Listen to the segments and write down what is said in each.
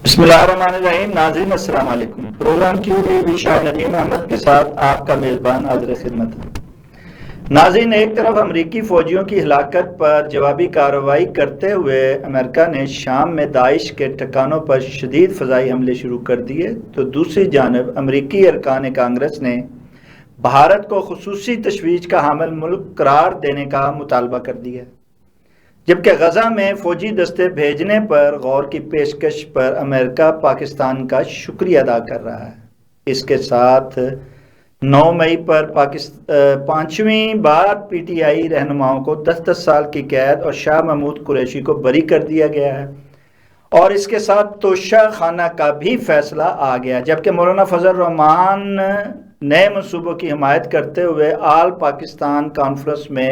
بسم اللہ الرحمن الرحیم. ناظرین السلام علیکم. پروگرام QTV شاہ ندیم احمد کے ساتھ آپ کا میزبان حاضر خدمت ہے. ناظرین، ایک طرف امریکی فوجیوں کی ہلاکت پر جوابی کارروائی کرتے ہوئے امریکہ نے شام میں داعش کے ٹھکانوں پر شدید فضائی حملے شروع کر دیے، تو دوسری جانب امریکی ارکان کانگریس نے بھارت کو خصوصی تشویش کا حامل ملک قرار دینے کا مطالبہ کر دیا، جبکہ غزہ میں فوجی دستے بھیجنے پر غور کی پیشکش پر امریکہ پاکستان کا شکریہ ادا کر رہا ہے. اس کے ساتھ 9 مئی پر پانچویں بار PTI رہنماؤں کو 10 سال کی قید اور شاہ محمود قریشی کو بری کر دیا گیا ہے، اور اس کے ساتھ توشہ خانہ کا بھی فیصلہ آ گیا، جبکہ مولانا فضل الرحمان نئے منصوبوں کی حمایت کرتے ہوئے آل پاکستان کانفرنس میں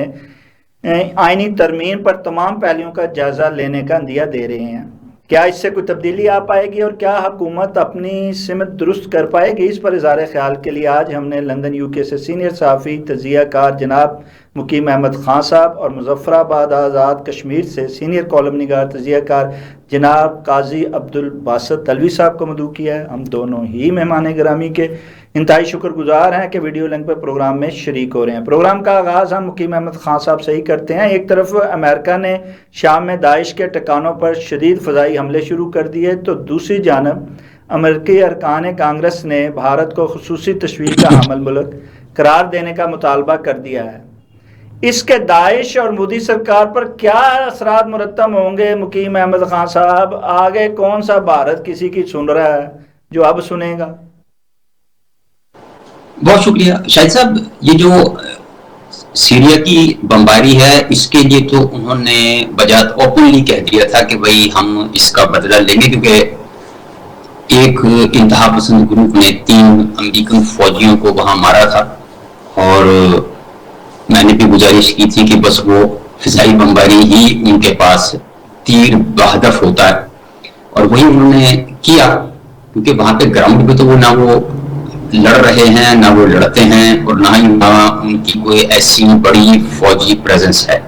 آئینی ترمیم پر تمام پہلوؤں کا جائزہ لینے کا عندیہ دے رہے ہیں. کیا اس سے کوئی تبدیلی آ پائے گی اور کیا حکومت اپنی سمت درست کر پائے گی؟ اس پر اظہار خیال کے لیے آج ہم نے لندن UK سے سینئر صحافی تجزیہ کار جناب مقیم احمد خان صاحب اور مظفر آباد آزاد کشمیر سے سینئر کالم نگار تجزیہ کار جناب قاضی عبدالباسط تلوی صاحب کو مدعو کیا ہے. ہم دونوں ہی مہمان گرامی کے انتہائی شکر گزار ہیں کہ ویڈیو لنک پر پروگرام میں شریک ہو رہے ہیں. پروگرام کا آغاز ہم مقیم احمد خان صاحب سے ہی کرتے ہیں. ایک طرف امریکہ نے شام میں داعش کے ٹھکانوں پر شدید فضائی حملے شروع کر دیے، تو دوسری جانب امریکی ارکان کانگریس نے بھارت کو خصوصی تشویش کا حامل ملک قرار دینے کا مطالبہ کر دیا ہے. اس کے داعش اور مودی سرکار پر کیا اثرات مرتب ہوں گے؟ مقیم احمد خان صاحب، آگے کون سا بھارت کسی کی سن رہا ہے جو اب سنے گا؟ بہت شکریہ شاہد صاحب. یہ جو سیریا کی بمباری ہے، اس کے لیے تو انہوں نے بجات اوپنلی کہہ دیا تھا کہ بھائی ہم اس کا بدلہ لیں گے، کیونکہ ایک انتہا پسند گروپ نے 3 امریکن فوجیوں کو وہاں مارا تھا، اور میں نے بھی گزارش کی تھی کہ بس وہ فضائی بمباری ہی ان کے پاس تیر بہدف ہوتا ہے، اور وہی انہوں نے کیا. کیونکہ وہاں پہ گراؤنڈ پہ تو وہ نہ وہ لڑ رہے ہیں، نہ وہ لڑتے ہیں، اور نہ ہی وہاں ان کی کوئی ایسی بڑی فوجی پریزنس ہے.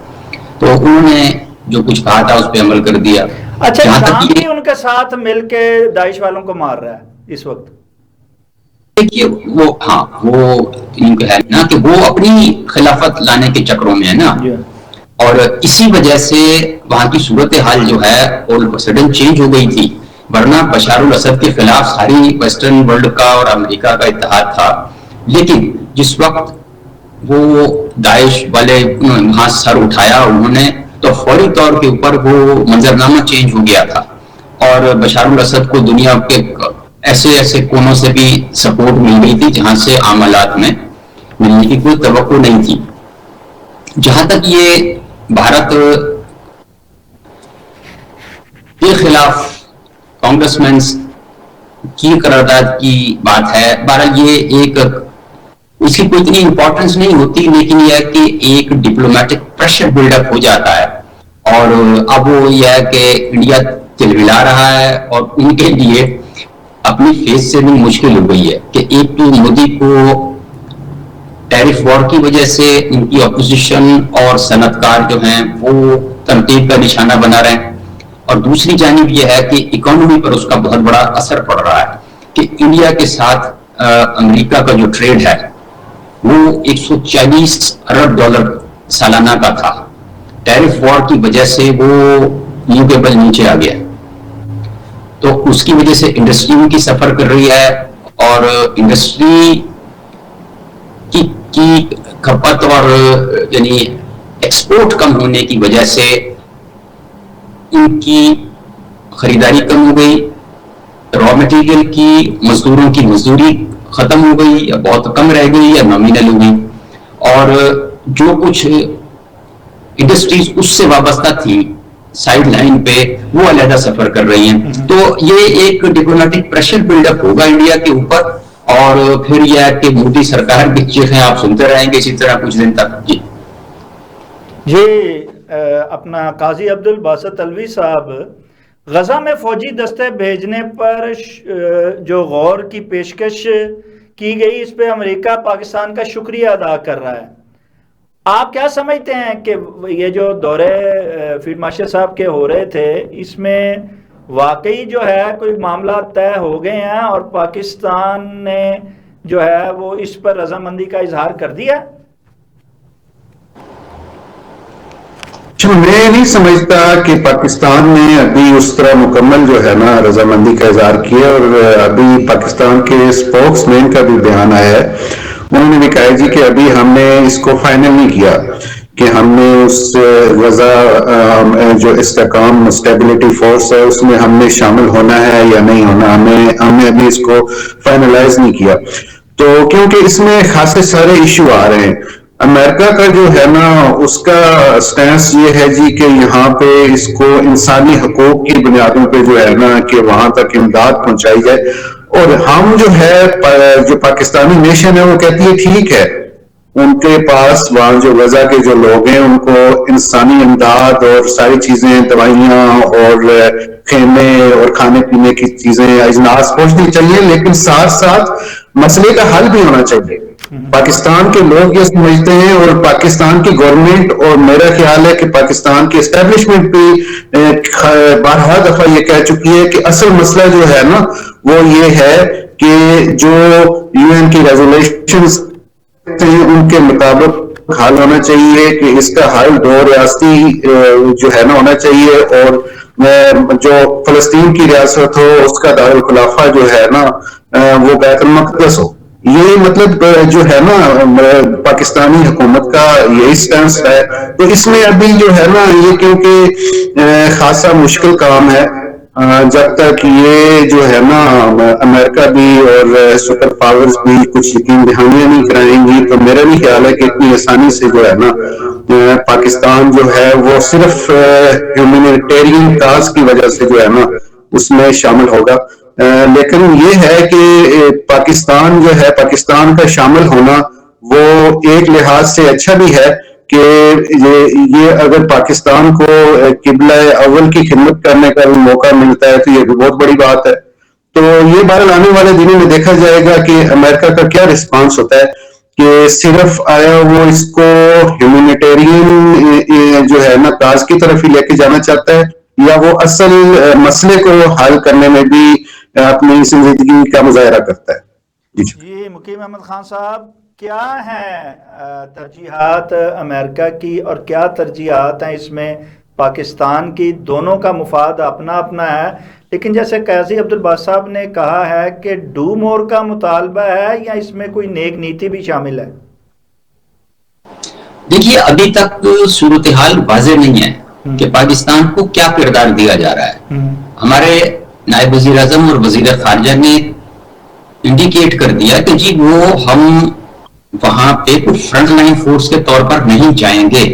تو انہوں نے جو کچھ کہا تھا اس پہ عمل کر دیا. اچھا، شام بھی ان کے ساتھ مل کے داعش والوں کو مار رہا ہے اس وقت؟ دیکھیے وہ ہے نا کہ وہ اپنی خلافت لانے کے چکروں میں ہے نا، اور اسی وجہ سے وہاں کی صورتحال جو ہے وہ سڈن چینج ہو گئی تھی. ورنہ بشار الاسد کے خلاف ساری ویسٹرن ورلڈ کا اور امریکہ کا اتحاد تھا، لیکن جس وقت وہ داعش والے وہاں سر اٹھایا انہوں نے، تو فوری طور کے اوپر وہ منظرنامہ چینج ہو گیا تھا، اور بشار الاسد کو دنیا کے ایسے کونوں سے بھی سپورٹ مل گئی تھی جہاں سے عملات میں ملنے کی کوئی توقع نہیں تھی. جہاں تک یہ بھارت کے خلاف کانگریس مینس کی قرارداد کی بات ہے، بہرحال یہ ایک اس کی کوئی اتنی امپورٹنس نہیں ہوتی، لیکن یہ ہے کہ ایک ڈپلومیٹک پریشر بلڈ اپ ہو جاتا ہے، اور اب وہ یہ ہے کہ انڈیا تلملا رہا ہے، اور ان کے لیے اپنی فیس سے بھی مشکل ہو گئی ہے کہ ایک تو مودی کو ٹیرف وار کی وجہ سے ان کی اپوزیشن اور صنعت کار جو ہیں وہ تنقید کا نشانہ بنا رہے ہیں، اور دوسری جانب یہ ہے کہ اکانومی پر اس کا بہت بڑا اثر پڑ رہا ہے کہ انڈیا کے ساتھ امریکہ کا جو ٹریڈ ہے وہ 140 ارب ڈالر سالانہ کا تھا. ٹیرف وار کی وجہ سے وہ یوں کے بل نیچے آ گیا، تو اس کی وجہ سے انڈسٹری کی سفر کر رہی ہے، اور انڈسٹری کی کھپت اور یعنی ایکسپورٹ کم ہونے کی وجہ سے ان کی خریداری کم ہو گئی، را مٹیریل کی مزدوروں کی مزدوری ختم ہو گئی یا بہت کم رہ گئی یا نامینل ہو گئی، اور جو کچھ انڈسٹریز اس سے وابستہ تھی سائیڈ لائن پہ وہ علیحدہ سفر کر رہی ہیں. تو یہ ایک ڈپلومیٹک پریشر بلڈ اپ ہوگا انڈیا کے اوپر، اور پھر یہ ہے کہ مودی سرکار کی چیخیں آپ سنتے رہیں گے اسی طرح کچھ دن تک. جی اپنا قاضی عبدالباسط تلوی صاحب، غزہ میں فوجی دستے بھیجنے پر جو غور کی پیشکش کی گئی، اس پہ امریکہ پاکستان کا شکریہ ادا کر رہا ہے. آپ کیا سمجھتے ہیں کہ یہ جو دورے فیلڈ مارشل صاحب کے ہو رہے تھے، اس میں واقعی جو ہے کوئی معاملات طے ہو گئے ہیں اور پاکستان نے جو ہے وہ اس پر رضامندی کا اظہار کر دیا؟ میں نہیں سمجھتا کہ پاکستان نے ابھی اس طرح مکمل جو ہے نا رضامندی کا اظہار کیا، اور ابھی پاکستان کے اسپوکس مین کا بھی بیان آیا ہے، انہوں نے بھی کہا جی کہ ابھی ہم نے اس کو فائنل نہیں کیا کہ ہم نے اس غزہ جو استحکام اسٹیبلٹی فورس ہے اس میں ہم نے شامل ہونا ہے یا نہیں ہونا، ہم نے ابھی اس کو فائنلائز نہیں کیا، تو کیونکہ اس میں خاصے سارے ایشو آ رہے ہیں۔ امریکہ کا جو ہے نا اس کا سٹینس یہ ہے جی کہ یہاں پہ اس کو انسانی حقوق کی بنیادوں پہ جو ہے نا کہ وہاں تک امداد پہنچائی جائے، اور ہم جو ہے جو پاکستانی نیشن ہے وہ کہتی ہے ٹھیک ہے، ان کے پاس وہاں جو غزہ کے جو لوگ ہیں ان کو انسانی امداد اور ساری چیزیں، دوائیاں اور خیمے اور کھانے پینے کی چیزیں اجناس پہنچنی چاہیے، لیکن ساتھ ساتھ مسئلے کا حل بھی ہونا چاہیے۔ پاکستان کے لوگ یہ سمجھتے ہیں، اور پاکستان کی گورنمنٹ، اور میرا خیال ہے کہ پاکستان کی اسٹیبلشمنٹ بھی بارہا دفعہ یہ کہہ چکی ہے کہ اصل مسئلہ جو ہے نا وہ یہ ہے کہ جو یو این کی ریزولیشنز ان کے مطابق حل ہونا چاہیے، کہ اس کا حل دو ریاستی جو ہے نا ہونا چاہیے، اور جو فلسطین کی ریاست ہو اس کا دارالخلافہ جو ہے نا وہ بیت المقدس ہو۔ یہ مطلب جو ہے نا پاکستانی حکومت کا یہی سٹینس ہے، تو اس میں ابھی جو ہے نا یہ کیونکہ خاصا مشکل کام ہے، جب تک یہ جو ہے نا امریکہ بھی اور سپر پاورز بھی کچھ یقین دہانیاں نہیں کرائیں گی، تو میرا بھی خیال ہے کہ اتنی آسانی سے جو ہے نا پاکستان جو ہے وہ صرف ہیومینیٹیرین کاز کی وجہ سے جو ہے نا اس میں شامل ہوگا۔ لیکن یہ ہے کہ پاکستان جو ہے، پاکستان کا شامل ہونا وہ ایک لحاظ سے اچھا بھی ہے کہ یہ اگر پاکستان کو قبلہ اول کی خدمت کرنے کا موقع ملتا ہے تو یہ بھی بہت بڑی بات ہے۔ تو یہ بہرحال آنے والے دنوں میں دیکھا جائے گا کہ امریکہ کا کیا رسپانس ہوتا ہے، کہ صرف آیا وہ اس کو ہیومینیٹیرین جو ہے نا کاز کی طرف ہی لے کے جانا چاہتا ہے، یا وہ اصل مسئلے کو حل کرنے میں بھی اپنی سنجیدگی کا مظاہرہ کرتا ہے۔ جی مقیم احمد خان صاحب، کیا ہیں ترجیحات امریکہ کی اور کیا ترجیحات ہیں اس میں پاکستان کی؟ دونوں کا مفاد اپنا اپنا ہے، لیکن جیسے قاضی عبدالباسط صاحب نے کہا ہے کہ ڈو مور کا مطالبہ ہے یا اس میں کوئی نیک نیتی بھی شامل ہے؟ دیکھیے ابھی تک صورتحال واضح نہیں ہے کہ پاکستان کو کیا کردار دیا جا رہا ہے۔ ہمارے نائب وزیر اعظم اور وزیر خارجہ نے انڈیکیٹ کر دیا کہ جی وہ ہم وہاں پہ کوئی فرنٹ لائن فورس کے طور پر نہیں جائیں گے،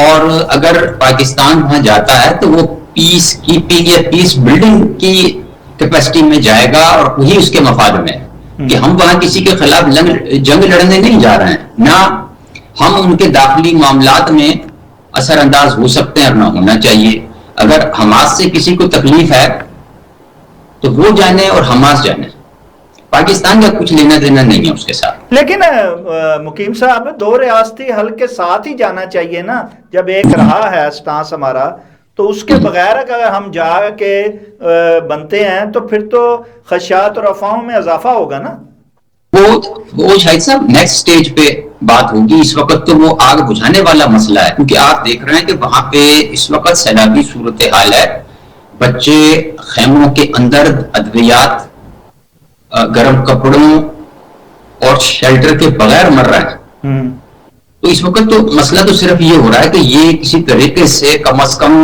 اور اگر پاکستان وہاں جاتا ہے تو وہ پیس کیپنگ یا پیس بلڈنگ کی کیپیسٹی میں جائے گا، اور وہی اس کے مفاد میں، کہ ہم وہاں کسی کے خلاف جنگ لڑنے نہیں جا رہے ہیں، نہ ہم ان کے داخلی معاملات میں اثر انداز ہو سکتے ہیں اور نہ ہونا چاہیے۔ اگر حماس سے کسی کو تکلیف ہے تو وہ جانے اور حماس جانے، پاکستان کا کچھ لینا دینا نہیں ہے اس کے ساتھ۔ لیکن مقیم صاحب، دو ریاستی حل کے ساتھ ہی جانا چاہیے نا، جب ایک رہا ہے سٹانس ہمارا، تو اس کے بغیر اگر ہم جا کے بنتے ہیں تو پھر تو خدشات اور افواہوں میں اضافہ ہوگا نا۔ وہ شاہد صاحب نیکسٹ سٹیج پہ بات ہوگی، اس وقت تو وہ آگ بجھانے والا مسئلہ ہے، کیونکہ آپ دیکھ رہے ہیں کہ وہاں پہ اس وقت سیلابی صورتحال ہے، بچے خیموں کے اندر ادویات، گرم کپڑوں اور شیلٹر کے بغیر مر رہے ہیں۔ تو اس وقت تو مسئلہ تو صرف یہ ہو رہا ہے کہ یہ کسی طریقے سے کم از کم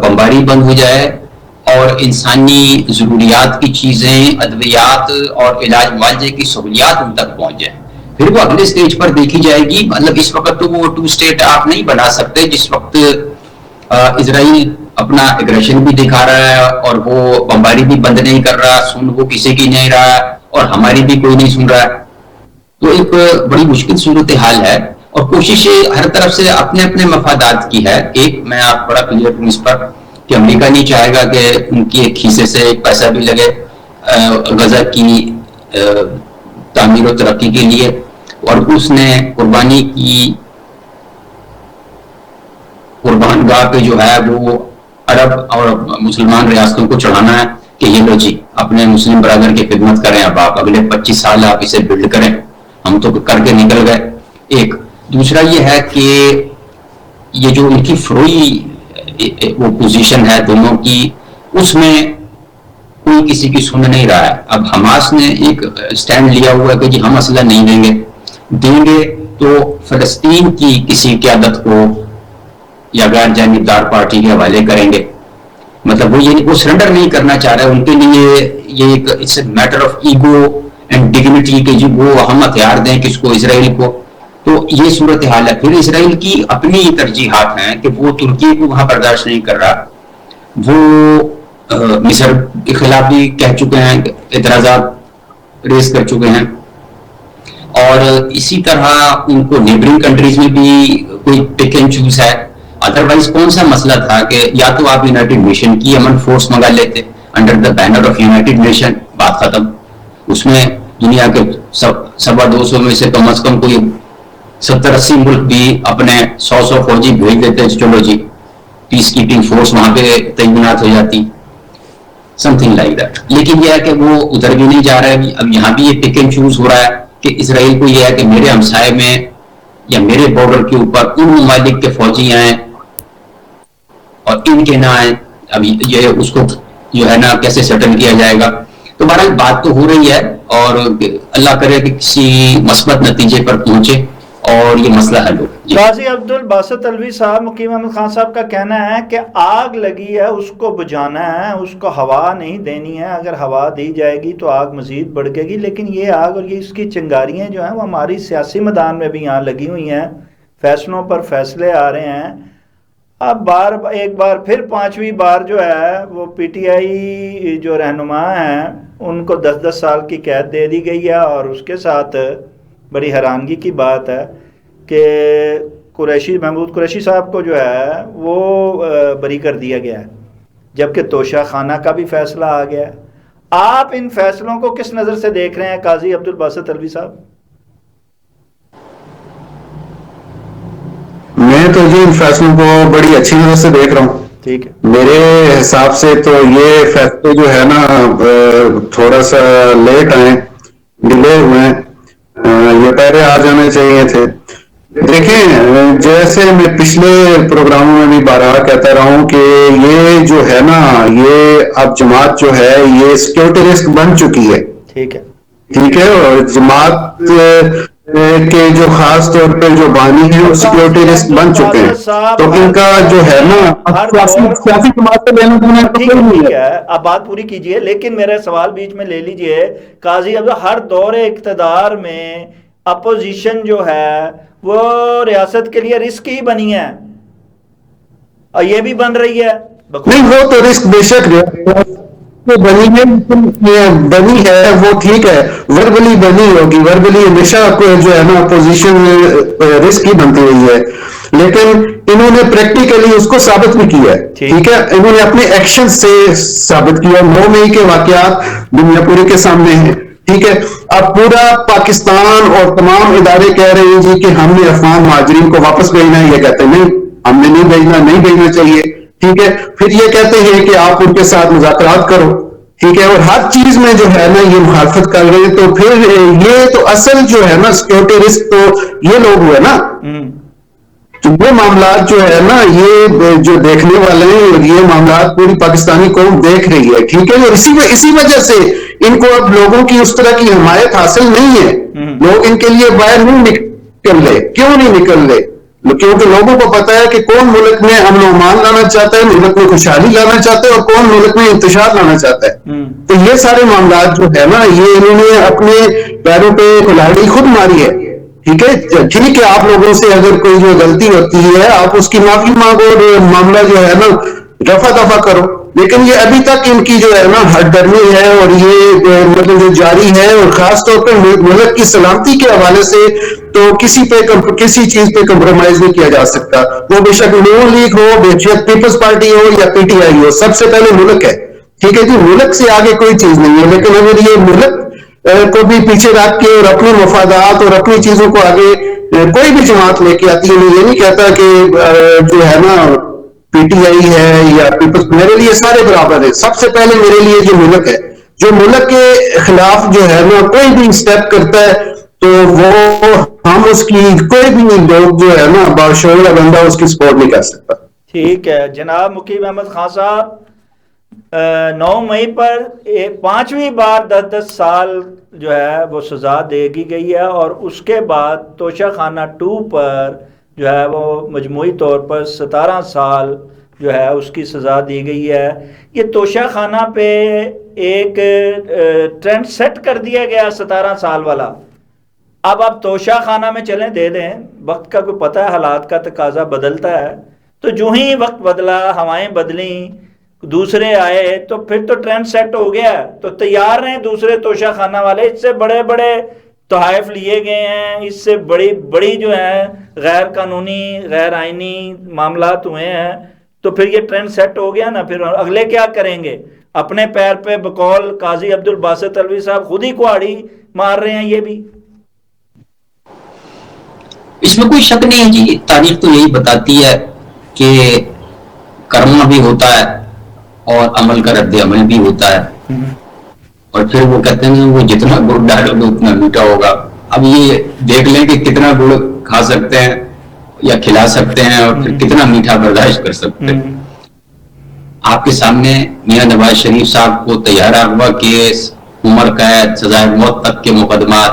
بمباری بند ہو جائے اور انسانی ضروریات کی چیزیں، ادویات اور علاج معالجے کی سہولیات ان تک پہنچ جائیں، پھر وہ اگلے سٹیج پر دیکھی جائے گی۔ مطلب اس وقت تو وہ 2 اسٹیٹ آپ نہیں بنا سکتے، جس وقت اسرائیل اپنا اگریشن بھی دکھا رہا ہے اور وہ بمباری بھی بند نہیں کر رہا، سن وہ کسی کی نہیں رہا اور ہماری بھی کوئی نہیں سن رہا، تو ایک بڑی مشکل صورتحال ہے، اور کوشش ہر طرف سے اپنے اپنے مفادات کی ہے۔ ایک میں آپ بڑا کلیئر ہوں اس پر کہ امریکہ نہیں چاہے گا کہ ان کی ایک حصے سے ایک پیسہ بھی لگے غزہ کی تعمیر و ترقی کے لیے، اور اس نے قربانی کی قربان گاہ پہ جو ہے وہ عرب اور مسلمان ریاستوں کو چڑھانا ہے کہ یہ لو جی اپنے مسلم برادر کی خدمت کریں، اب آپ اگلے 25 سال آپ اسے بلڈ کریں، ہم تو کر کے نکل گئے. ایک دوسرا یہ ہے کہ یہ جو ان کی فروئی وہ پوزیشن ہے دونوں کی، اس میں کوئی کسی کی سن نہیں رہا ہے. اب حماس نے ایک سٹینڈ لیا ہوا ہے کہ جی ہم اسلحہ نہیں دیں گے تو فلسطین کی کسی قیادت کو یا غیر جانبدار پارٹی کے حوالے کریں گے. مطلب وہ سرنڈر نہیں کرنا چاہ رہے. ان کے لیے یہ ایک it's a matter of ego and dignity کہ جی وہ ہم ہتھیار دیں کس کو، اسرائیل کو. تو یہ صورتحال ہے. پھر اسرائیل کی اپنی ترجیحات ہیں کہ وہ ترکی کو وہاں برداشت نہیں کر رہا، وہ مصر کے خلاف بھی کہہ چکے ہیں، اعتراضات ریز کر چکے ہیں، اور اسی طرح ان کو نیبرنگ کنٹریز میں بھی کوئی پک اینڈ چوز ہے. ادروائز کون سا مسئلہ تھا کہ یا تو آپ یونائٹڈ نیشن کی امن فورس منگا لیتے under the banner of United nation, بات ختم. اس میں دنیا کے 250 میں سے کم از کم کوئی 70-80 ملک بھی اپنے 100 فوجی بھیج دیتے، چلو جی پیس کیپنگ فورس وہاں پہ تعینات ہو جاتی، سم تھنگ لائک دیٹ. لیکن یہ ہے کہ وہ ادھر بھی نہیں جا رہا ہے. اب یہاں بھی یہ پک اینڈ چوز ہو رہا ہے کہ اسرائیل کو یہ ہے کہ میرے ہمسائے میں یا میرے بارڈر کے اوپر ان ممالک کے فوجی آئیں اور ان کے نہ آئیں. اب یہ اس کو جو ہے نا کیسے سیٹل کیا جائے گا. تو بہرحال بات تو ہو رہی ہے اور اللہ کرے کہ کسی مثبت نتیجے پر پہنچے اور یہ مسئلہ حل ہو. قاضی عبدالباسط الوی صاحب، مقیم احمد خان صاحب کا کہنا ہے کہ آگ لگی ہے اس کو بجھانا ہے، اس کو ہوا نہیں دینی ہے. اگر ہوا دی جائے گی تو آگ مزید بڑھے گی. لیکن یہ آگ اور یہ اس کی چنگاریاں جو ہیں وہ ہماری سیاسی میدان میں بھی یہاں لگی ہوئی ہیں، فیصلوں پر فیصلے آ رہے ہیں. اب ایک بار پھر 5ویں بار جو ہے وہ پی ٹی آئی جو رہنما ہیں ان کو 10 سال کی قید دے دی گئی ہے، اور اس کے ساتھ بڑی حیرانگی کی بات ہے کہ محمود قریشی صاحب کو جو ہے وہ بری کر دیا گیا ہے، جبکہ توشہ خانہ کا بھی فیصلہ آ گیا ہے. آپ ان فیصلوں کو کس نظر سے دیکھ رہے ہیں قاضی عبدالباسط الوی صاحب؟ میں تو جی ان فیصلوں کو بڑی اچھی نظر سے دیکھ رہا ہوں. ٹھیک ہے. میرے حساب سے تو یہ فیصلے جو ہے نا تھوڑا سا لیٹ آئے، ڈیلے ہوئے ہیں، یہ پہلے آ جانے چاہیے تھے. دیکھیں جیسے میں پچھلے پروگراموں میں بھی بارہا کہتا رہا ہوں کہ یہ جو ہے نا یہ اب جماعت جو ہے یہ سیکورٹی رسک بن چکی ہے. ٹھیک ہے. ٹھیک ہے. اور جماعت کے جو خاص طور پہ جو بانی ہیں وہ سیکورٹی رسک بن چکے ہیں. تو ان کا جو ہے نا سیاسی جماعت سے لینا دینا ٹھیک ہے. آپ بات پوری کیجئے، لیکن میرا سوال بیچ میں لے لیجئے. قاضی اب ہر دور اقتدار میں اپوزیشن جو ہے وہ ریاست کے لیے رسک ہی بنی ہے، اور یہ بھی بن رہی ہے. نہیں وہ تو رسک بے شک بنی ہے، وہ ٹھیک ہے، وربلی بنی ہوگی، وربلی ہمیشہ جو ہے نا اپوزیشن رسک ہی بنتی رہی ہے. لیکن انہوں نے پریکٹیکلی اس کو ثابت بھی کیا ہے. ٹھیک ہے. انہوں نے اپنے ایکشن سے ثابت کیا. 9 مئی کے واقعات دنیا پوری کے سامنے ہیں. ٹھیک ہے. اب پورا پاکستان اور تمام ادارے کہہ رہے ہیں جی کہ ہم نے افغان مہاجرین کو واپس بھیجنا ہے. یہ کہتے ہیں نہیں، ہم نے نہیں بھیجنا چاہیے. ٹھیک ہے. پھر یہ کہتے ہیں کہ آپ ان کے ساتھ مذاکرات کرو. ٹھیک ہے. اور ہر چیز میں جو ہے نا یہ مخالفت کر رہے ہیں. تو پھر یہ تو اصل جو ہے نا سیکورٹی رسک تو یہ لوگ ہوئے نا. تو یہ معاملات جو ہے نا یہ جو دیکھنے والے ہیں، یہ معاملات پوری پاکستانی قوم دیکھ رہی ہے. ٹھیک ہے. اور اسی وجہ سے ان کو اب لوگوں کی اس طرح کی حمایت حاصل نہیں ہے. لوگ ان کے لیے باہر نہیں نکل رہے. کیوں نہیں نکل رہے؟ کیونکہ لوگوں کو پتا ہے کہ کون ملک میں امن و امان لانا چاہتا ہے، ملک میں خوشحالی لانا چاہتا ہے، اور کون ملک میں انتشار لانا چاہتا ہے. تو یہ سارے معاملات جو ہے نا یہ انہوں نے اپنے پیروں پہ کلاڑی خود ماری ہے. ٹھیک ہے. ٹھیک ہے. آپ لوگوں سے اگر کوئی جو غلطی ہوتی ہے آپ اس کی معافی مانگو اور معاملہ جو ہے نا رفع دفع کرو. لیکن یہ ابھی تک ان کی جو ہے نا ہٹ ڈرمی ہے، اور یہ مطلب جو جاری ہے، اور خاص طور پہ ملک کی سلامتی کے حوالے سے تو کسی چیز پہ کمپرومائز نہیں کیا جا سکتا. وہ بے شک نون لیگ ہو، بے شک پیپلز پارٹی ہو یا پی ٹی آئی ہو، سب سے پہلے ملک ہے. ٹھیک ہے جی. ملک سے آگے کوئی چیز نہیں ہے. لیکن اگر یہ ملک کو بھی پیچھے رکھ کے اور اپنے مفادات اور اپنی چیزوں کو آگے کوئی بھی جماعت لے کے آتی ہے، میں یہ نہیں کہتا کہ جو ہے نا پی ٹی آئی ہے یا پیپلز، میرے لیے سارے برابر ہیں. سب سے پہلے میرے لیے جو ملک ہے، جو ملک کے خلاف جو ہے نا کوئی بھی اسٹیپ کرتا ہے تو وہ ہم اس کی کوئی بھی لوگ جو ہے نا باشعور یا بندہ اس کی سپورٹ نہیں کر سکتا. ٹھیک ہے جناب مقیم احمد خان صاحب، 9 مئی پر 5ویں بار 10 سال جو ہے وہ سزا دے دی گئی ہے، اور اس کے بعد توشہ خانہ 2 پر جو ہے وہ مجموعی طور پر 17 سال جو ہے اس کی سزا دی گئی ہے. یہ توشہ خانہ پہ ایک ٹرینڈ سیٹ کر دیا گیا 17 سال والا. اب آپ توشہ خانہ میں چلیں، دے دیں، وقت کا کوئی پتہ ہے، حالات کا تقاضا بدلتا ہے، تو جو ہی وقت بدلا، ہوائیں بدلیں، دوسرے آئے، تو پھر تو ٹرینڈ سیٹ ہو گیا. تو تیار ہیں دوسرے توشہ خانہ والے، اس سے بڑے بڑے تحائف لیے گئے ہیں، اس سے بڑی بڑی جو ہیں غیر قانونی غیر آئینی معاملات ہوئے ہیں. تو پھر یہ ٹرینڈ سیٹ ہو گیا نا، پھر اگلے کیا کریں گے؟ اپنے پیر پہ بقول قاضی عبد الباسط الوی صاحب خود ہی کہاڑی مار رہے ہیں. یہ بھی اس میں کوئی شک نہیں ہے جی. تاریخ تو یہی بتاتی ہے کہ کرما بھی ہوتا ہے اور عمل کا رد عمل بھی ہوتا ہے، اور پھر وہ کہتے ہیں وہ جتنا گڑ ڈالو گے اتنا میٹھا ہوگا. اب یہ دیکھ لیں کہ کتنا گڑ کھا سکتے ہیں یا کھلا سکتے ہیں، اور پھر کتنا میٹھا برداشت کر سکتے ہیں. آپ کے سامنے میاں نواز شریف صاحب کو طیارہ اغوا کیس، عمر قید، سزائے موت تک کے مقدمات،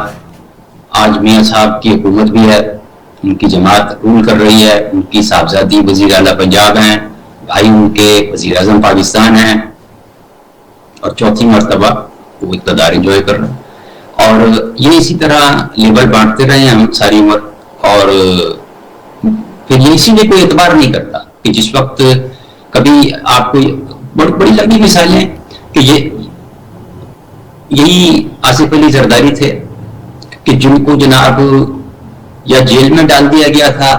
آج میاں صاحب کی حکومت بھی ہے، ان کی جماعت رول کر رہی ہے، ان کی صاحبزادی وزیر اعلیٰ پنجاب ہیں، بھائی ان کے وزیر اعظم پاکستان ہیں، اور چوتھی مرتبہ وہ اقتدار انجوائے کر رہے ہیں. اور یہ اسی طرح لیبل بانٹتے رہے ہیں ہم ساری عمر، اور پھر یہ اسی لیے کوئی اعتبار نہیں کرتا کہ جس وقت کبھی آپ کو بڑی لمبی مثالیں کہ یہی آصف علی زرداری تھے کہ جن کو جناب یا جیل میں ڈال دیا گیا تھا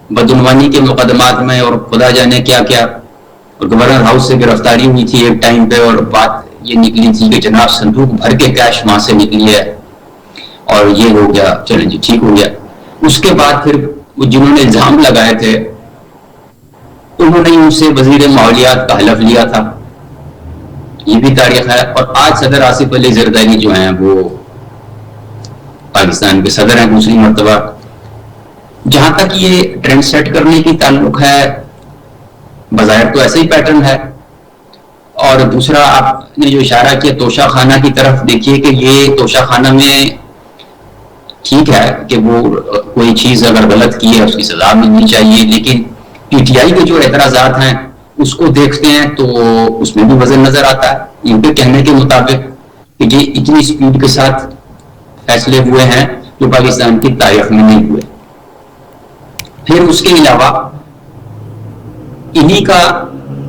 بدعنوانی کے مقدمات میں، اور خدا جانے کیا کیا، اور گورنر ہاؤس سے گرفتاری ہوئی تھی ایک ٹائم پہ، اور بات یہ نکلی تھی کہ جناب صندوق بھر کے کیش وہاں سے نکلی ہے، اور یہ ہو گیا، چلیں جی ٹھیک ہو گیا. اس کے بعد پھر جنہوں نے الزام لگائے تھے انہوں نے ان سے وزیر ماحولیات کا حلف لیا تھا. یہ بھی تاریخ ہے. اور آج صدر آصف علی زرداری جو ہیں وہ پاکستان کے صدر ہیں دوسری مرتبہ. جہاں تک یہ ٹرینڈ سیٹ کرنے کی تعلق ہے، بظاہر تو ایسا ہی پیٹرن ہے. اور دوسرا آپ نے جو اشارہ کیا توشہ خانہ کی طرف، دیکھیے کہ یہ توشہ خانہ میں ٹھیک ہے کہ وہ کوئی چیز اگر غلط کی ہے اس کی سزا ملنی چاہیے، لیکن پی ٹی آئی کے جو اعتراضات ہیں اس کو دیکھتے ہیں تو اس میں بھی وزن نظر آتا ہے. ان کے کہنے کے مطابق کہ یہ اتنی سپیڈ کے ساتھ فیصلے ہوئے ہیں جو پاکستان کی تاریخ میں نہیں ہوئے. پھر اس کے علاوہ انہی کا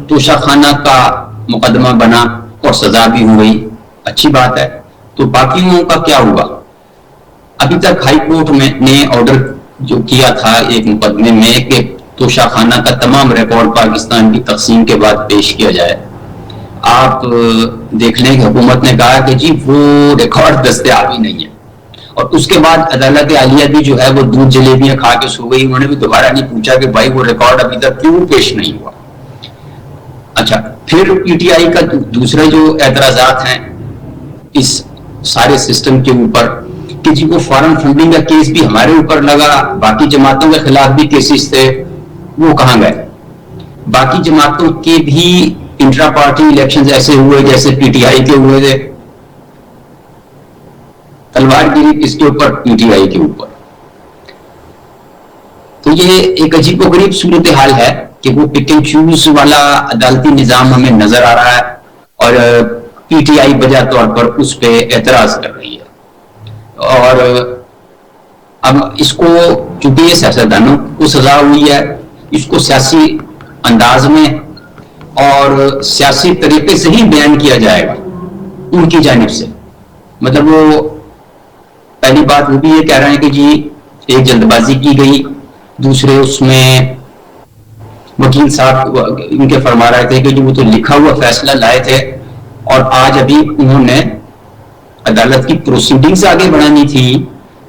توشہ خانہ کا مقدمہ بنا اور سزا بھی ہوئی، اچھی بات ہے. تو باقیوں کا کیا ہوا؟ ابھی تک ہائی کورٹ نے آرڈر جو کیا تھا ایک مقدمے میں کہ توشہ خانہ کا تمام ریکارڈ پاکستان کی تقسیم کے بعد پیش کیا جائے. آپ دیکھ لیں کہ حکومت نے کہا کہ جی وہ ریکارڈ دستیاب ہی نہیں ہے، اور اس کے بعد عدالت عالیہ بھی جو ہے وہ دودھ جلیبیاں کھا کے سو گئی. انہوں نے بھی دوبارہ نہیں پوچھا کہ بھائی وہ ریکارڈ ابھی تک کیوں پیش نہیں ہوا. اچھا، پھر پی ٹی آئی کا دوسرے جو اعتراضات ہیں اس سارے سسٹم کے اوپر کہ جی وہ فارن فنڈنگ کا کیس بھی ہمارے اوپر لگا، باقی جماعتوں کے خلاف بھی کیسز تھے، وہ کہاں گئے؟ باقی جماعتوں کے بھی انٹرا پارٹی الیکشنز ایسے ہوئے جیسے پی ٹی آئی کے ہوئے تھے. تلوار گیری کس کے اوپر؟ پی ٹی آئی کے اوپر. تو یہ ایک عجیب و غریب صورتحال ہے کہ وہ پک اینڈ چوز والا عدالتی نظام ہمیں نظر آ رہا ہے، اور پی ٹی آئی بجا طور پر اس پہ اعتراض کر رہی ہے. اور اب اس کو چونکہ یہ سیاستدانوں کو سزا ہوئی ہے، اس کو سیاسی انداز میں اور سیاسی طریقے سے ہی بیان کیا جائے گا ان کی جانب سے. مطلب وہ پہلی بات وہ بھی یہ کہہ رہے ہیں کہ جی ایک جلد بازی کی گئی، دوسرے اس میں وکیل صاحب ان کے فرما رہے تھے کہ جو وہ تو لکھا ہوا فیصلہ لائے تھے، اور آج ابھی انہوں نے عدالت کی پروسیڈنگز آگے بڑھانی تھی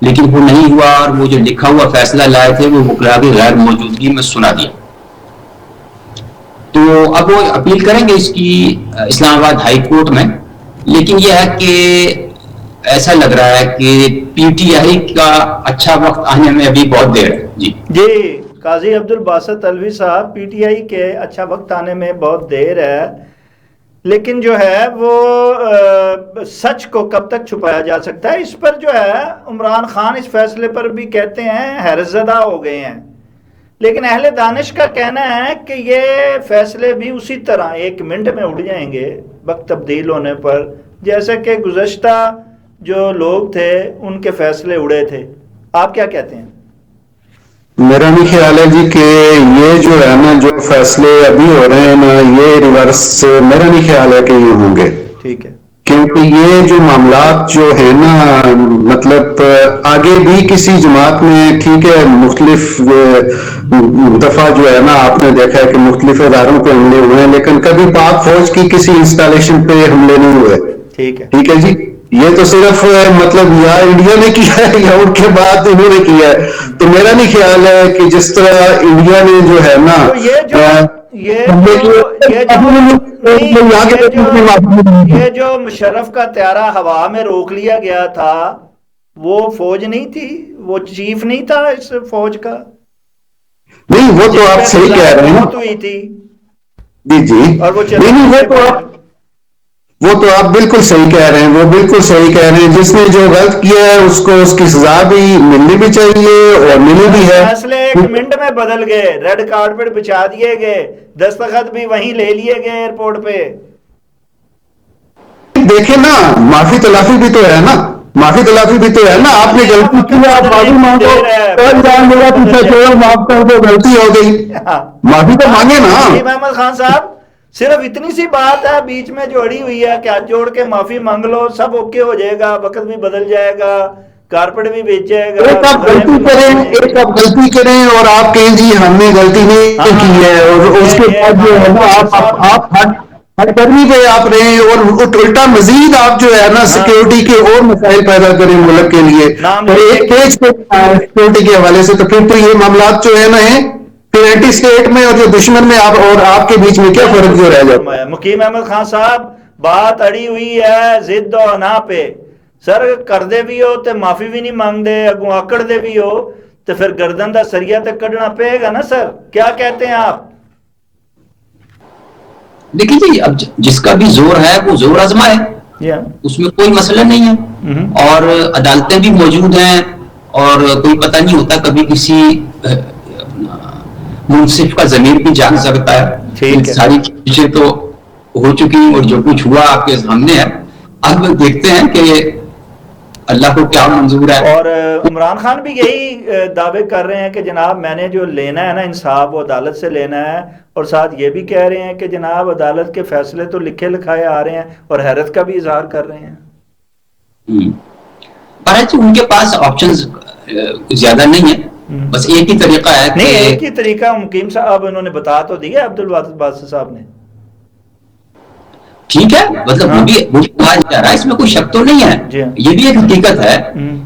لیکن وہ نہیں ہوا، اور وہ جو لکھا ہوا فیصلہ لائے تھے وہ وکلاء کی غیر موجودگی میں سنا دیا. تو اب وہ اپیل کریں گے اس کی اسلام آباد ہائی کورٹ میں. لیکن یہ ہے کہ ایسا لگ رہا ہے کہ پی ٹی آئی کا اچھا وقت آنے میں ابھی بہت دیر ہے. جی قاضی عبد الباسط الوی صاحب، پی ٹی آئی کے اچھا وقت آنے میں بہت دیر ہے، لیکن جو ہے وہ سچ کو کب تک چھپایا جا سکتا ہے؟ اس پر جو ہے عمران خان اس فیصلے پر بھی کہتے ہیں حیرت زدہ ہو گئے ہیں، لیکن اہل دانش کا کہنا ہے کہ یہ فیصلے بھی اسی طرح 1 منٹ میں اڑ جائیں گے وقت تبدیل ہونے پر، جیسے کہ گزشتہ جو لوگ تھے ان کے فیصلے اڑے تھے. آپ کیا کہتے ہیں؟ میرا بھی خیال ہے جی کہ یہ جو ہے نا جو فیصلے ابھی ہو رہے ہیں نا یہ ریورس سے میرا بھی خیال ہے کہ یہ ہوں گے. ٹھیک ہے، کیونکہ یہ جو معاملات جو ہے نا مطلب آگے بھی کسی جماعت میں ٹھیک ہے مختلف دفعہ جو ہے نا آپ نے دیکھا ہے کہ مختلف اداروں پہ حملے ہوئے ہیں، لیکن کبھی پاک فوج کی کسی انسٹالیشن پہ حملے نہیں ہوئے. ٹھیک ہے جی، یہ تو صرف مطلب یا انڈیا نے کیا ہے یا ان کے بعد انہوں نے کیا ہے. تو میرا نہیں خیال ہے کہ جس طرح انڈیا نے جو ہے نا یہ جو مشرف کا طیارہ ہوا میں روک لیا گیا تھا وہ فوج نہیں تھی، وہ چیف نہیں تھا اس فوج کا؟ نہیں وہ تو آپ صحیح کہہ رہے ہیں جی اور وہ تو آپ بالکل صحیح کہہ رہے ہیں، وہ بالکل صحیح کہہ رہے ہیں. جس نے جو غلط کیا ہے اس کو اس کی سزا بھی ملنی بھی چاہیے اور ملی بھی ہے. فیصلے 1 منٹ میں بدل گئے، ریڈ کارپٹ بچھا دیے گئے، دستخط بھی وہیں لے لیے گئے ایئرپورٹ پہ. دیکھیں نا معافی تلافی بھی تو ہے نا، معافی تلافی بھی تو ہے نا. آپ نے غلطی کی آپ معافی مانگو، معاف کر دو، غلطی ہو گئی معافی تو مانگے نا. محمد خان صاحب صرف اتنی سی بات ہے بیچ میں جو اڑی ہوئی ہے کہ ہاتھ جوڑ کے معافی مانگ لو، سب اوکے ہو جائے گا، وقت بھی بدل جائے گا، کارپٹ بھی بیچ جائے گا. ایک آپ غلطی کریں اور آپ کہیں جی ہم نے غلطی نہیں کی ہے اور اس کے بعد جو ہے نا آپ ہر گرمی پہ آپ رہیں اور الٹا مزید آپ جو ہے نا سیکیورٹی کے اور مسائل پیدا کریں ملک کے لیے اور ایک پیج پہ سیکیورٹی کے حوالے سے، تو پھر تو یہ معاملات جو ہے نا پھر اینٹی اسٹیٹ میں اور جو دشمن میں آپ اور آپ کے بیچ میں کیا فرق جو رہ جاتا ہے؟ مقیم احمد خان صاحب بات اڑی ہوئی ہے ضد و انا پہ. سر کر دے بھی ہو تو معافی بھی نہیں مانگ دے، اگوں آکڑ دے بھی ہو تو پھر گردن دا سریا تے کڈنا پے گا نا. سر کیا کہتے ہیں آپ؟ دیکھیے جی اب جس کا بھی زور ہے وہ زور آزمائے، اس میں کوئی مسئلہ نہیں ہے. اور عدالتیں بھی موجود ہیں اور کوئی پتہ نہیں ہوتا، کبھی کسی منصف کا ضمیر بھی جان سکتا ہے. ساری چیزیں تو ہو چکی اور جو کچھ ہوا آپ کے سامنے ہے. اب دیکھتے ہیں کہ اللہ کو کیا منظور ہے. اور عمران خان بھی یہی دعوے کر رہے ہیں کہ جناب میں نے جو لینا ہے نا انصاف وہ عدالت سے لینا ہے، اور ساتھ یہ بھی کہہ رہے ہیں کہ جناب عدالت کے فیصلے تو لکھے لکھائے آ رہے ہیں، اور حیرت کا بھی اظہار کر رہے ہیں. پر ان کے پاس آپشنز زیادہ نہیں ہے، بس ایک ہی طریقہ ہے. نہیں ایک ہی طریقہ مقیم صاحب انہوں نے بتا تو دیا عبد الباسط صاحب نے. ٹھیک ہے، مطلب وہ بھی کہا جا رہا ہے، اس میں کوئی شک تو نہیں ہے. یہ بھی ایک حقیقت ہے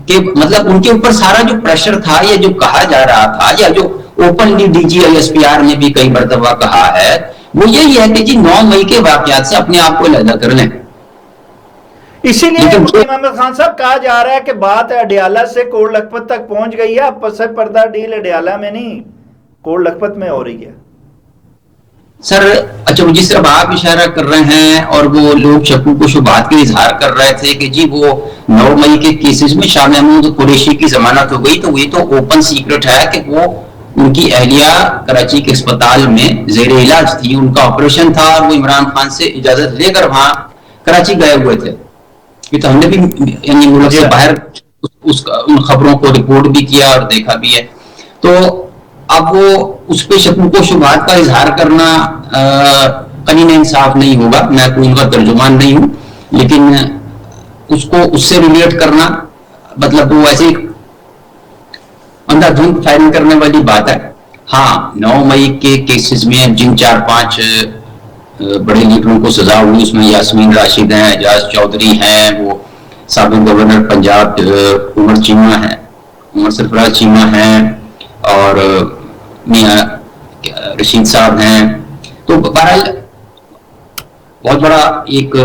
کہ مطلب ان کے اوپر سارا جو پریشر تھا یا جو کہا جا رہا تھا یا جو openly D G I S P R نے بھی کئی مرتبہ کہا ہے وہ یہی ہے کہ جی 9 مئی کے واقعات سے اپنے آپ کو علیحدہ کر لیں. اسی لیے محمد خان صاحب کہا جا رہا ہے کہ بات اڈیالہ سے کوٹ لکھپت تک پہنچ گئی ہے. پس پردہ ڈیل اڈیالہ میں نہیں کوٹ لکھپت میں ہو رہی ہے. سر اچھا جس طرح آپ اشارہ کر رہے ہیں اور وہ لوگ شکوک و شبہات کے اظہار کر رہے تھے کہ جی وہ 9 مئی کے کیسز میں شاہ محمود قریشی کی ضمانت ہو گئی، تو یہ تو اوپن سیکرٹ ہے کہ وہ ان کی اہلیہ کراچی کے اسپتال میں زیر علاج تھی، ان کا آپریشن تھا اور وہ عمران خان سے اجازت لے کر وہاں کراچی گئے ہوئے تھے. یہ تو ہم نے بھی یعنی ملک سے باہر ان خبروں کو رپورٹ بھی کیا اور دیکھا بھی ہے. تو اب وہ اس پہ شکوک و شبہات کا اظہار کرنا قانون انصاف نہیں ہوگا. میں کوئی ان کا ترجمان نہیں ہوں، لیکن اس کو اس سے ریلیٹ کرنا مطلب وہ ایسے اندھا دھند فائرنگ کرنے والی بات ہے. ہاں 9 مئی کے کیسز میں جن 4-5 بڑے لیڈروں کو سزا ہوئی اس میں یاسمین راشد ہیں، اعجاز چودھری ہیں، وہ سابق گورنر پنجاب عمر چیمہ ہیں، عمر سرفراز چیمہ ہیں، اور میاں رشید صاحب ہیں. تو بہرحال بہت بڑا ایک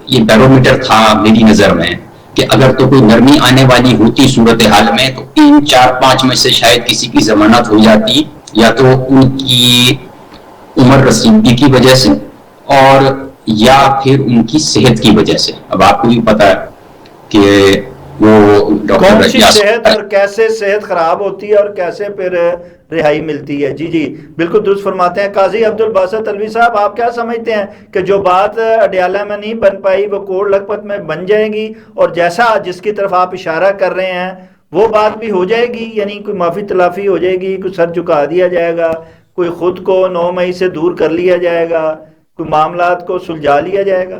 یہ بیرومیٹر تھا میری نظر میں کہ اگر تو کوئی نرمی آنے والی ہوتی صورتحال میں تو 3 4 5 میں سے شاید کسی کی ضمانت ہو جاتی، یا تو ان کی عمر رسیدگی کی وجہ سے اور یا پھر ان کی صحت کی وجہ سے. اب آپ کو بھی پتا ہے کہ وہ کون سی ڈاکٹر صحت اور کیسے صحت خراب ہوتی ہے اور کیسے پھر رہائی ملتی ہے. جی بالکل درست فرماتے ہیں. قاضی عبد الباسط الوی صاحب، آپ کیا سمجھتے ہیں کہ جو بات اڈیالہ میں نہیں بن پائی وہ کوٹ لکھپت میں بن جائے گی، اور جیسا جس کی طرف آپ اشارہ کر رہے ہیں وہ بات بھی ہو جائے گی؟ یعنی کوئی معافی تلافی ہو جائے گی، کوئی سر جھکا دیا جائے گا، کوئی خود کو 9 مئی سے دور کر لیا جائے گا، کوئی معاملات کو سلجھا لیا جائے گا؟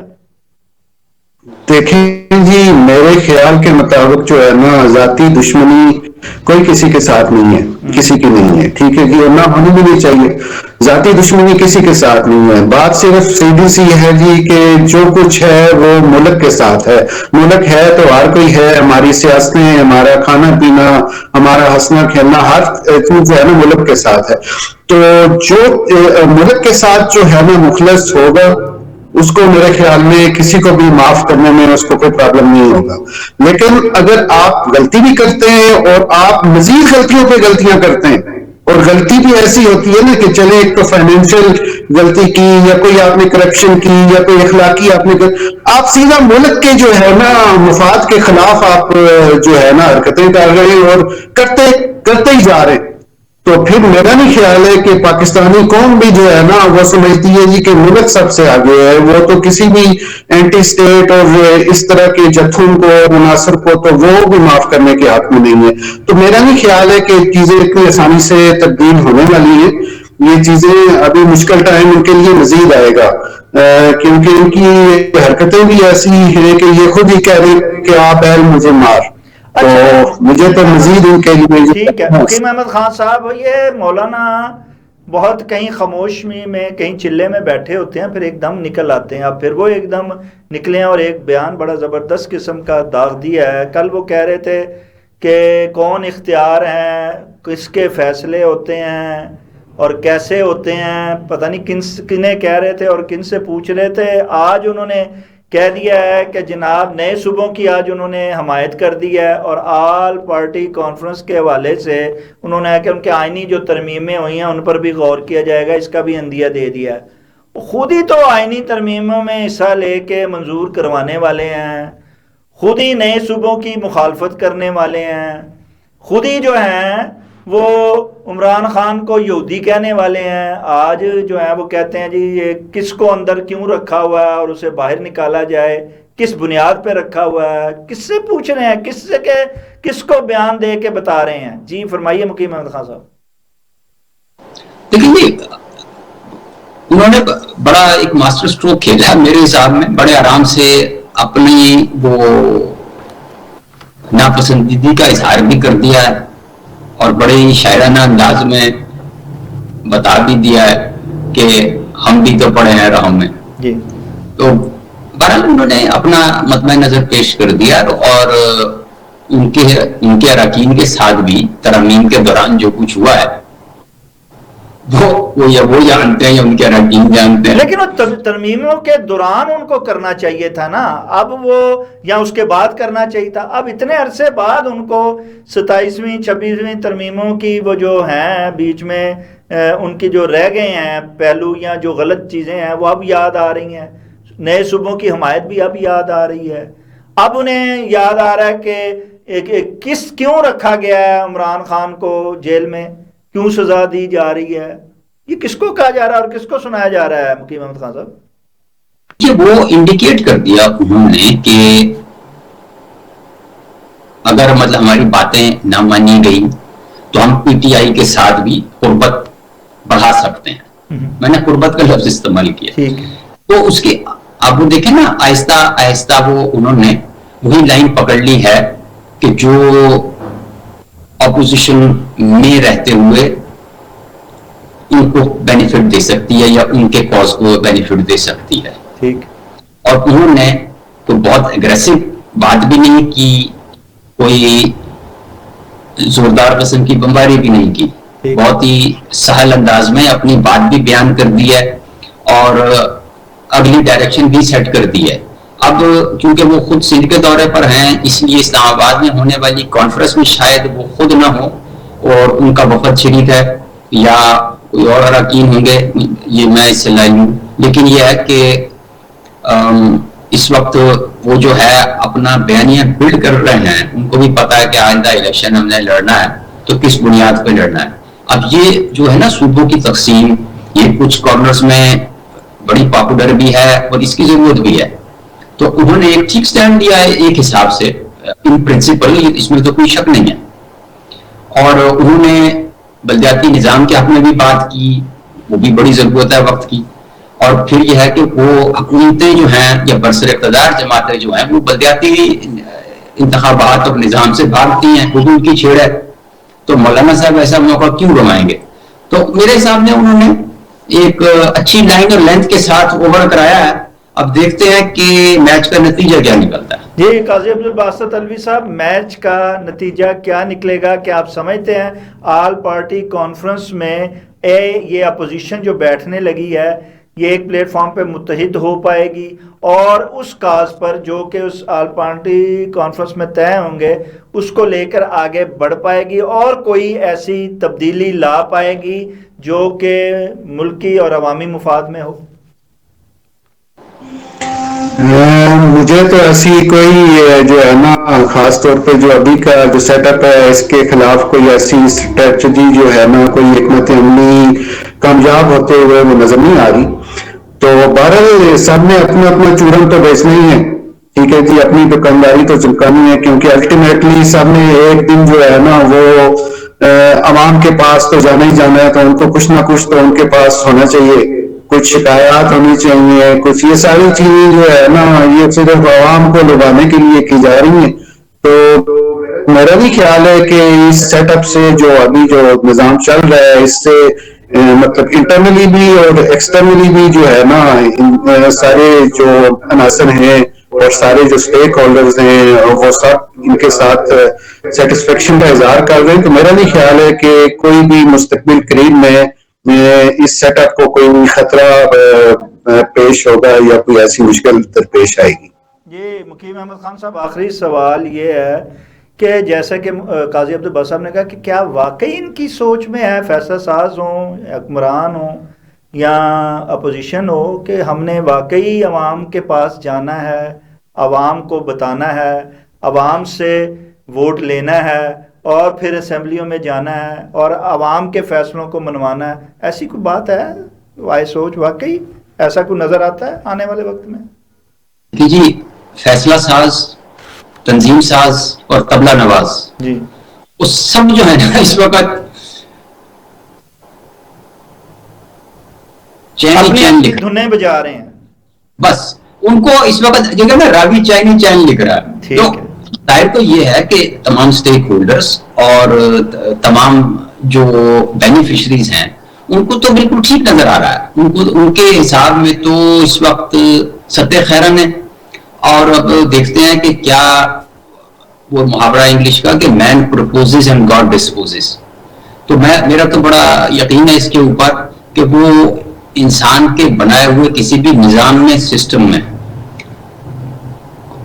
دیکھیں جی، میرے خیال کے مطابق جو ہے نا، ذاتی دشمنی کوئی کسی کے ساتھ نہیں ہے، کسی کی نہیں ہے، ٹھیک ہے جی، اور نہ ہونی بھی نہیں چاہیے. ذاتی دشمنی کسی کے ساتھ نہیں ہے. بات صرف سیدھی سی ہے جی کہ جو کچھ ہے وہ ملک کے ساتھ ہے. ملک ہے تو ہر کوئی ہے، ہماری سیاستیں، ہمارا کھانا پینا، ہمارا ہنسنا کھیلنا، ہر چیز جو ہے نا ملک کے ساتھ ہے. تو جو ملک کے ساتھ جو ہے نا مخلص ہوگا، اس کو میرے خیال میں کسی کو بھی معاف کرنے میں اس کو کوئی پرابلم نہیں ہوگا. لیکن اگر آپ غلطی بھی کرتے ہیں اور آپ مزید غلطیوں پہ غلطیاں کرتے ہیں، اور غلطی بھی ایسی ہوتی ہے نا کہ چلے ایک تو فائنینشیل غلطی کی، یا کوئی آپ نے کرپشن کی، یا کوئی اخلاقی آپ سیدھا ملک کے جو ہے نا مفاد کے خلاف آپ جو ہے نا حرکتیں کر رہے ہیں اور کرتے ہی جا رہے ہیں. تو پھر میرا نہیں خیال ہے کہ پاکستانی قوم بھی جو ہے نا وہ سمجھتی ہے جی کہ ملک سب سے آگے ہے. وہ تو کسی بھی اینٹی اسٹیٹ اور اس طرح کے جتھوں کو، مناصر کو تو وہ بھی معاف کرنے کے حق میں نہیں ہے. تو میرا نہیں خیال ہے کہ چیزیں اتنی آسانی سے تبدیل ہونے والی ہیں. یہ چیزیں ابھی مشکل ٹائم ان کے لیے مزید آئے گا، کیونکہ ان کی حرکتیں بھی ایسی ہیں کہ یہ خود ہی کہہ رہے ہیں کہ آپ اہل مجھے مار. تو مجھے تو مزید ان کے لیے ٹھیک ہے. مقیم احمد خان صاحب، یہ مولانا بہت کہیں خاموشی میں، کہیں چلے میں بیٹھے ہوتے ہیں، پھر ایک دم نکل آتے ہیں. اب پھر وہ ایک دم نکلے ہیں اور ایک بیان بڑا زبردست قسم کا داغ دیا ہے. کل وہ کہہ رہے تھے کہ کون اختیار ہیں، کس کے فیصلے ہوتے ہیں اور کیسے ہوتے ہیں، پتہ نہیں کنہیں کہہ رہے تھے اور کن سے پوچھ رہے تھے. آج انہوں نے کہہ دیا ہے کہ جناب نئے صوبوں کی آج انہوں نے حمایت کر دی ہے، اور آل پارٹی کانفرنس کے حوالے سے انہوں نے کہ ان کے آئینی جو ترمیمیں ہوئی ہیں ان پر بھی غور کیا جائے گا، اس کا بھی عندیہ دے دیا ہے. خود ہی تو آئینی ترمیموں میں حصہ لے کے منظور کروانے والے ہیں، خود ہی نئے صوبوں کی مخالفت کرنے والے ہیں، خود ہی جو ہیں وہ عمران خان کو یہودی کہنے والے ہیں. آج جو ہیں وہ کہتے ہیں جی یہ کس کو اندر کیوں رکھا ہوا ہے اور اسے باہر نکالا جائے، کس بنیاد پہ رکھا ہوا ہے، کس سے پوچھ رہے ہیں، کس کو بیان دے کے بتا رہے ہیں. جی فرمائیے مقیم احمد خان صاحب. دیکھیے انہوں نے بڑا ایک ماسٹر اسٹروک کھیلا میرے حساب میں. بڑے آرام سے اپنی وہ ناپسندیدگی کا اظہار بھی کر دیا ہے اور بڑے ہی شاعرانہ انداز میں بتا بھی دیا ہے کہ ہم بھی تو پڑے ہیں راہ میں. جی تو بہرحال انہوں نے اپنا مطمع نظر پیش کر دیا، اور ان کے اراکین کے ساتھ بھی ترامیم کے دوران جو کچھ ہوا ہے وہ جانتے ہیں یا ان کے اراکین جانتے ہیں. لیکن وہ ترمیموں کے دوران ان کو کرنا چاہیے تھا نا، اب وہ یا اس کے بعد کرنا چاہیے تھا. اب اتنے عرصے بعد ان کو 27ویں 26ویں ترمیموں کی وہ جو ہیں بیچ میں ان کی جو رہ گئے ہیں پہلو یا جو غلط چیزیں ہیں وہ اب یاد آ رہی ہیں. نئے صوبوں کی حمایت بھی اب یاد آ رہی ہے. اب انہیں یاد آ رہا ہے کہ کیوں رکھا گیا ہے عمران خان کو جیل میں، کیوں سزا دی جا رہی ہے. یہ کس کو کہا جا رہا ہے اور کس کو سنایا جا رہا ہے مقیم احمد خان صاحب؟ یہ وہ انڈیکیٹ کر دیا انہوں نے کہ اگر مطلب ہماری باتیں نہ مانی گئی تو ہم پی ٹی آئی کے ساتھ بھی قربت بڑھا سکتے ہیں. میں نے قربت کا لفظ استعمال کیا. تو اس کے اب وہ دیکھیں نا آہستہ آہستہ وہ انہوں نے وہی لائن پکڑ لی ہے کہ جو اپوزیشن میں رہتے ہوئے ان کو بینیفٹ دے سکتی ہے یا ان کے کاز کو بینیفٹ دے سکتی ہے. ٹھیک. اور انہوں نے تو بہت اگریسو بات بھی نہیں کی، کوئی زوردار قسم کی بمباری بھی نہیں کی. بہت ہی سہل انداز میں اپنی بات بھی بیان کر دی ہے اور اگلی ڈائریکشن بھی سیٹ کر دی ہے. اب کیونکہ وہ خود سندھ کے دورے پر ہیں، اس لیے اسلام آباد میں ہونے والی کانفرنس میں شاید وہ خود نہ ہو اور ان کا وفد شریک ہے یا کوئی اور اراکین ہوں گے، یہ میں اس سے لائن ہوں. لیکن یہ ہے کہ اس وقت وہ جو ہے اپنا بیانیہ بلڈ کر رہے ہیں. ان کو بھی پتا ہے کہ آئندہ الیکشن ہم نے لڑنا ہے تو کس بنیاد پہ لڑنا ہے. اب یہ جو ہے نا صوبوں کی تقسیم، یہ کچھ کارنرز میں بڑی پاپولر بھی ہے اور اس کی ضرورت بھی ہے. تو انہوں نے ایک ٹھیک سٹینڈ لیا ہے ایک حساب سے، ان پرنسپل اس میں تو کوئی شک نہیں ہے. اور انہوں نے بلدیاتی نظام کے حق میں بھی بات کی، وہ بھی بڑی ضرورت ہے وقت کی. اور پھر یہ ہے کہ وہ حکومتیں جو ہیں یا برسر اقتدار جماعتیں جو ہیں وہ بلدیاتی انتخابات اور نظام سے بھاگتی ہیں، وہ بھی ان کی چھیڑ ہے. تو مولانا صاحب ایسا موقع کیوں گنوائیں گے؟ تو میرے سامنے انہوں نے ایک اچھی لائن اور لینتھ کے ساتھ اوور کرایا ہے. اب دیکھتے ہیں کہ میچ کا نتیجہ کیا نکلتا ہے. جی قاضی عبدالباسط علوی صاحب، میچ کا نتیجہ کیا نکلے گا؟ کہ آپ سمجھتے ہیں آل پارٹی کانفرنس میں یہ اپوزیشن جو بیٹھنے لگی ہے یہ ایک پلیٹ فارم پہ متحد ہو پائے گی اور اس کاز پر جو کہ اس آل پارٹی کانفرنس میں طے ہوں گے اس کو لے کر آگے بڑھ پائے گی اور کوئی ایسی تبدیلی لا پائے گی جو کہ ملکی اور عوامی مفاد میں ہو؟ مجھے تو ایسی کوئی جو ہے نا خاص طور پہ جو ابھی کا جو سیٹ اپ ہے اس کے خلاف کوئی ایسی اسٹریٹجی جو ہے نا کوئی حکمت عملی کامیاب ہوتے ہوئے وہ نظر نہیں آ رہی. تو بہرحال سب نے اپنا اپنا چورن تو بیچنا ہی ہے، ٹھیک ہے جی، اپنی دکانداری تو چمکانی ہے، کیونکہ الٹیمیٹلی سب نے ایک دن جو ہے نا وہ عوام کے پاس تو جانا ہی جانا ہے. تو ان کو کچھ نہ کچھ تو ان کے پاس ہونا چاہیے، کچھ شکایات ہونی چاہیے، کچھ یہ ساری چیزیں جو ہے نا یہ صرف عوام کو لبانے کے لیے کی جا رہی ہیں. تو میرا بھی خیال ہے کہ اس سیٹ اپ سے جو ابھی جو نظام چل رہا ہے اس سے مطلب انٹرنلی بھی اور ایکسٹرنلی بھی جو ہے نا سارے جو عناصر ہیں اور سارے جو سٹیک ہولڈرز ہیں وہ سب ان کے ساتھ سیٹسفیکشن کا اظہار کر رہے ہیں. تو میرا بھی خیال ہے کہ کوئی بھی مستقبل قریب میں اس سیٹ اپ کو کوئی خطرہ پیش ہوگا یا کوئی ایسی مشکل درپیش آئے گی. جی مکیم احمد خان صاحب، آخری سوال یہ ہے کہ جیسا کہ قاضی عبدالباسط صاحب نے کہا کہ کیا واقعی ان کی سوچ میں ہے، فیصلہ ساز ہوں، حکمران ہوں یا اپوزیشن ہو، کہ ہم نے واقعی عوام کے پاس جانا ہے، عوام کو بتانا ہے، عوام سے ووٹ لینا ہے اور پھر اسمبلیوں میں جانا ہے اور عوام کے فیصلوں کو منوانا ہے؟ ایسی کوئی بات ہے؟ وائے سوچ واقعی ایسا کوئی نظر آتا ہے آنے والے وقت میں؟ کہ جی فیصلہ ساز، تنظیم ساز اور طبلہ نواز جی وہ سب جو ہے نا اس وقت اپنی دھنیں بجا رہے ہیں. بس ان کو اس وقت جو نا راوی چائنی چین لکھ رہا ہے. تو ظاہر تو یہ ہے کہ تمام سٹیک ہولڈرز اور تمام جو بینیفیشریز ہیں ان کو تو بالکل ٹھیک نظر آ رہا ہے. ان کے حساب میں تو اس وقت سطح خیرن ہے. اور اب دیکھتے ہیں کہ کیا وہ محاورہ انگلش کا کہ مین پروپوزز اینڈ گاڈ ڈسپوزز. تو میرا تو بڑا یقین ہے اس کے اوپر کہ وہ انسان کے بنائے ہوئے کسی بھی نظام میں، سسٹم میں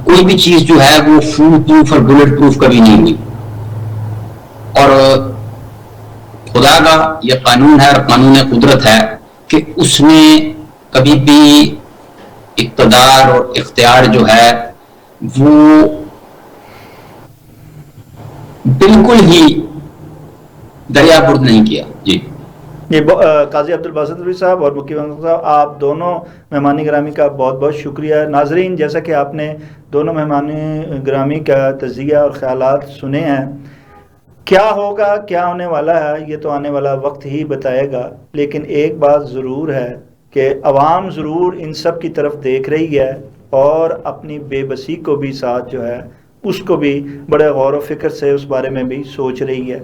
کوئی بھی چیز جو ہے وہ فول پروف اور بلٹ پروف کبھی نہیں ہوئی. اور خدا کا یہ قانون ہے اور قانون قدرت ہے کہ اس نے کبھی بھی اقتدار اور اختیار جو ہے وہ بالکل ہی دریا برد نہیں کیا. جی قاضی عبدالباسط علوی صاحب اور مکیم احمد صاحب، آپ دونوں مہمان گرامی کا بہت بہت شکریہ. ناظرین، جیسا کہ آپ نے دونوں مہمان گرامی کا تجزیہ اور خیالات سنے ہیں، کیا ہوگا، کیا ہونے والا ہے، یہ تو آنے والا وقت ہی بتائے گا. لیکن ایک بات ضرور ہے کہ عوام ضرور ان سب کی طرف دیکھ رہی ہے اور اپنی بے بسی کو بھی ساتھ جو ہے اس کو بھی بڑے غور و فکر سے اس بارے میں بھی سوچ رہی ہے.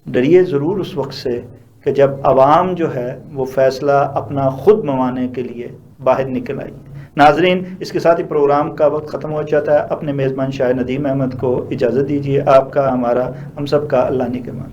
ڈریے ضرور اس وقت سے کہ جب عوام جو ہے وہ فیصلہ اپنا خود منوانے کے لیے باہر نکل آئی. ناظرین، اس کے ساتھ ہی پروگرام کا وقت ختم ہو جاتا ہے. اپنے میزبان شاہ ندیم احمد کو اجازت دیجیے. آپ کا، ہمارا، ہم سب کا اللہ نگہبان.